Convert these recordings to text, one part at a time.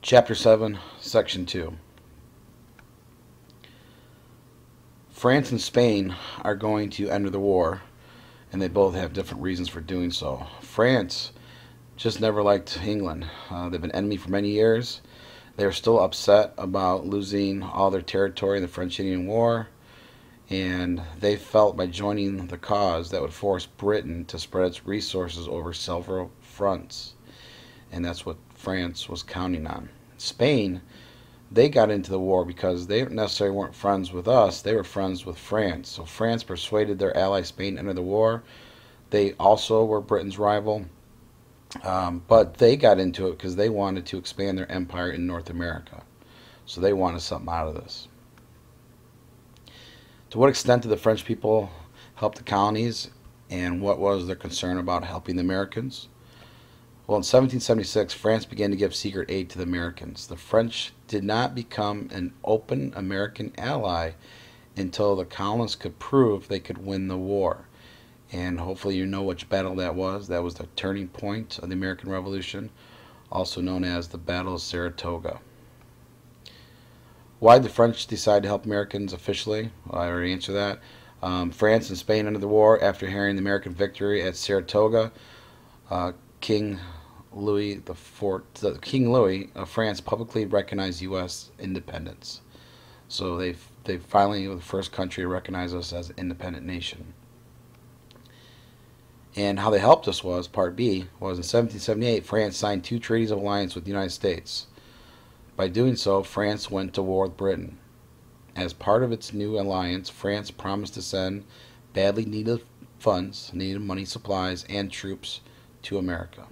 Chapter 7, Section 2. France and Spain are going to enter the war, and they both have different reasons for doing so. France just never liked England. They've been enemy for many years. They are still upset about losing all their territory in the French-Indian War, and they felt by joining the cause that would force Britain to spread its resources over several fronts, and that's what France was counting on. Spain, they got into the war because they necessarily weren't friends with us, they were friends with France. So France persuaded their ally Spain to enter the war. They also were Britain's rival, but they got into it because they wanted to expand their empire in North America. So they wanted something out of this. To what extent did the French people help the colonies, and what was their concern about helping the Americans? Well, in 1776, France began to give secret aid to the Americans. The French did not become an open American ally until the colonists could prove they could win the war. And hopefully you know which battle that was. That was the turning point of the American Revolution, also known as the Battle of Saratoga. Why did the French decide to help Americans officially? Well, I already answered that. France and Spain entered the war after hearing the American victory at Saratoga. King Louis of France publicly recognized U.S. independence. So they finally were the first country to recognize us as an independent nation. And how they helped us was, Part B, was in 1778, France signed 2 treaties of alliance with the United States. By doing so, France went to war with Britain. As part of its new alliance, France promised to send badly needed funds, needed money, supplies, and troops to America.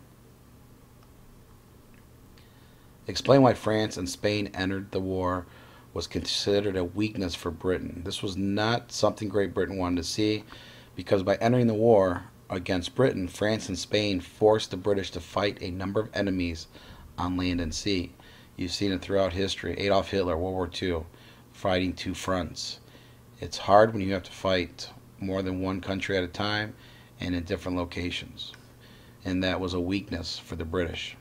Explain why France and Spain entered the war was considered a weakness for Britain. This was not something Great Britain wanted to see, because by entering the war against Britain, France and Spain forced the British to fight a number of enemies on land and sea. You've seen it throughout history. Adolf Hitler, World War II, fighting 2 fronts. It's hard when you have to fight more than one country at a time and in different locations. And that was a weakness for the British.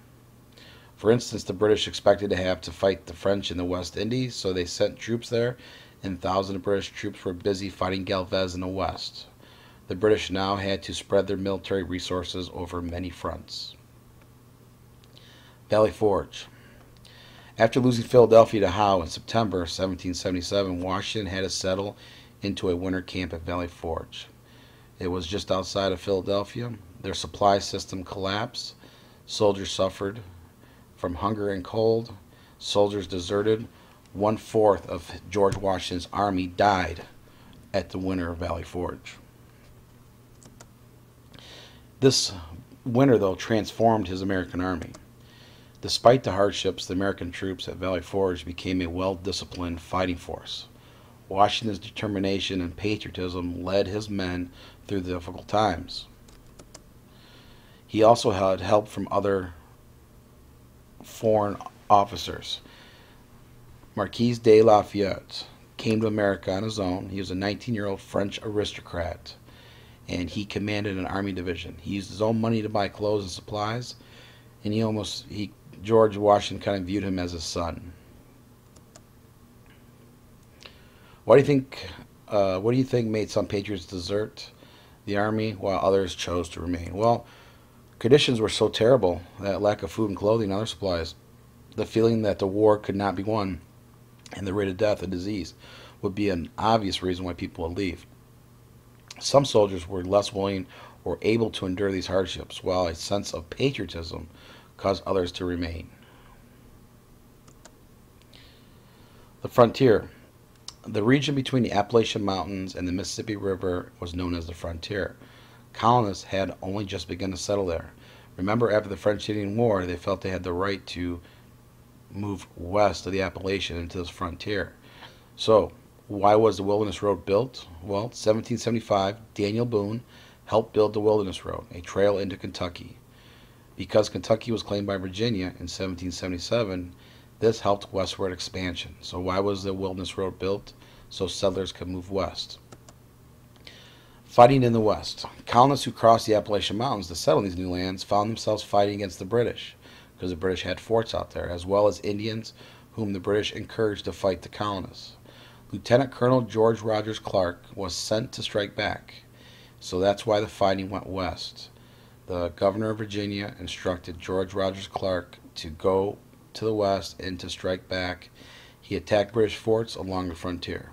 For instance, the British expected to have to fight the French in the West Indies, so they sent troops there, and thousands of British troops were busy fighting Galvez in the West. The British now had to spread their military resources over many fronts. Valley Forge. After losing Philadelphia to Howe in September 1777, Washington had to settle into a winter camp at Valley Forge. It was just outside of Philadelphia. Their supply system collapsed. Soldiers suffered from hunger and cold. Soldiers deserted. 1/4 of George Washington's army died at the winter of Valley Forge. This winter, though, transformed his American army. Despite the hardships, the American troops at Valley Forge became a well-disciplined fighting force. Washington's determination and patriotism led his men through the difficult times. He also had help from other foreign officers. Marquis de Lafayette came to America on his own. He was a 19-year-old French aristocrat, and he commanded an army division. He used his own money to buy clothes and supplies, and George Washington kind of viewed him as his son. What do you think made some patriots desert the army while others chose to remain? Well, conditions were so terrible, that lack of food and clothing and other supplies, the feeling that the war could not be won, and the rate of death and disease would be an obvious reason why people would leave. Some soldiers were less willing or able to endure these hardships, while a sense of patriotism caused others to remain. The frontier. The region between the Appalachian Mountains and the Mississippi River was known as the frontier. Colonists had only just begun to settle there. Remember, after the French-Indian War, they felt they had the right to move west of the Appalachian into this frontier. So, why was the Wilderness Road built? Well, 1775, Daniel Boone helped build the Wilderness Road, a trail into Kentucky. Because Kentucky was claimed by Virginia in 1777, this helped westward expansion. So why was the Wilderness Road built? So settlers could move west. Fighting in the West. Colonists who crossed the Appalachian Mountains to settle these new lands found themselves fighting against the British. because the British had forts out there, as well as Indians whom the British encouraged to fight the colonists. Lieutenant Colonel George Rogers Clark was sent to strike back, so that's why the fighting went west. The governor of Virginia instructed George Rogers Clark to go to the west and to strike back. He attacked British forts along the frontier.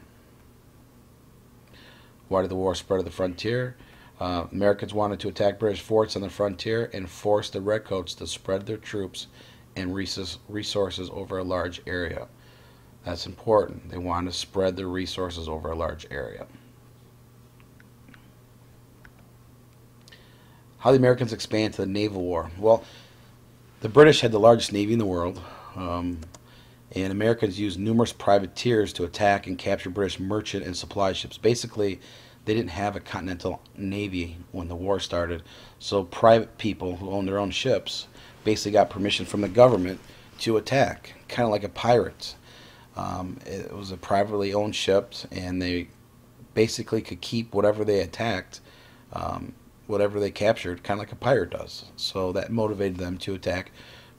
Why did the war spread to the frontier? Americans wanted to attack British forts on the frontier and force the redcoats to spread their troops and resources over a large area. That's important. They wanted to spread their resources over a large area. How the Americans expanded to the naval war? Well, the British had the largest navy in the world, and Americans used numerous privateers to attack and capture British merchant and supply ships. Basically, they didn't have a continental navy when the war started, so private people who owned their own ships basically got permission from the government to attack, kind of like a pirate. It was a privately owned ship, and they basically could keep whatever they attacked, whatever they captured, kind of like a pirate does. So that motivated them to attack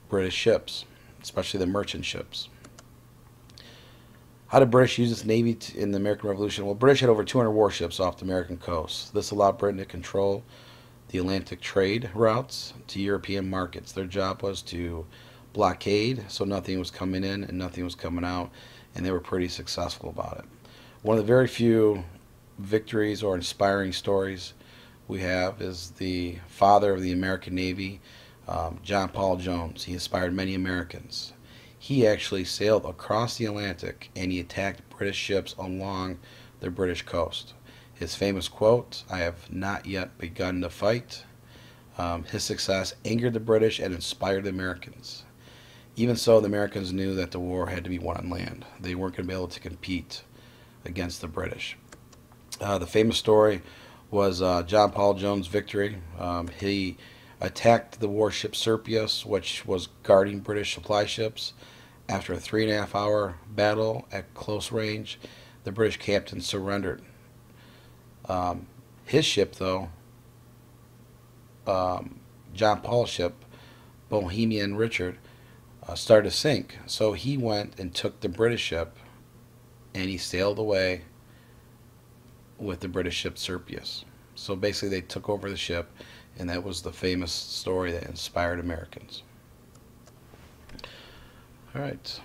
British ships, especially the merchant ships. How did British use its navy in the American Revolution? Well, British had over 200 warships off the American coast. This allowed Britain to control the Atlantic trade routes to European markets. Their job was to blockade, so nothing was coming in and nothing was coming out, and they were pretty successful about it. One of the very few victories or inspiring stories we have is the father of the American Navy, John Paul Jones. He inspired many Americans. He actually sailed across the Atlantic and he attacked British ships along the British coast. His famous quote, "I have not yet begun to fight." His success angered the British and inspired the Americans. Even so, the Americans knew that the war had to be won on land. They weren't going to be able to compete against the British. The famous story was John Paul Jones' victory. He attacked the warship Serpius, which was guarding British supply ships. After a 3.5-hour battle at close range, the British captain surrendered. His ship, though, John Paul's ship, Bohemian Richard, started to sink. So he went and took the British ship, and he sailed away with the British ship Serpius. So basically they took over the ship, and that was the famous story that inspired Americans. All right.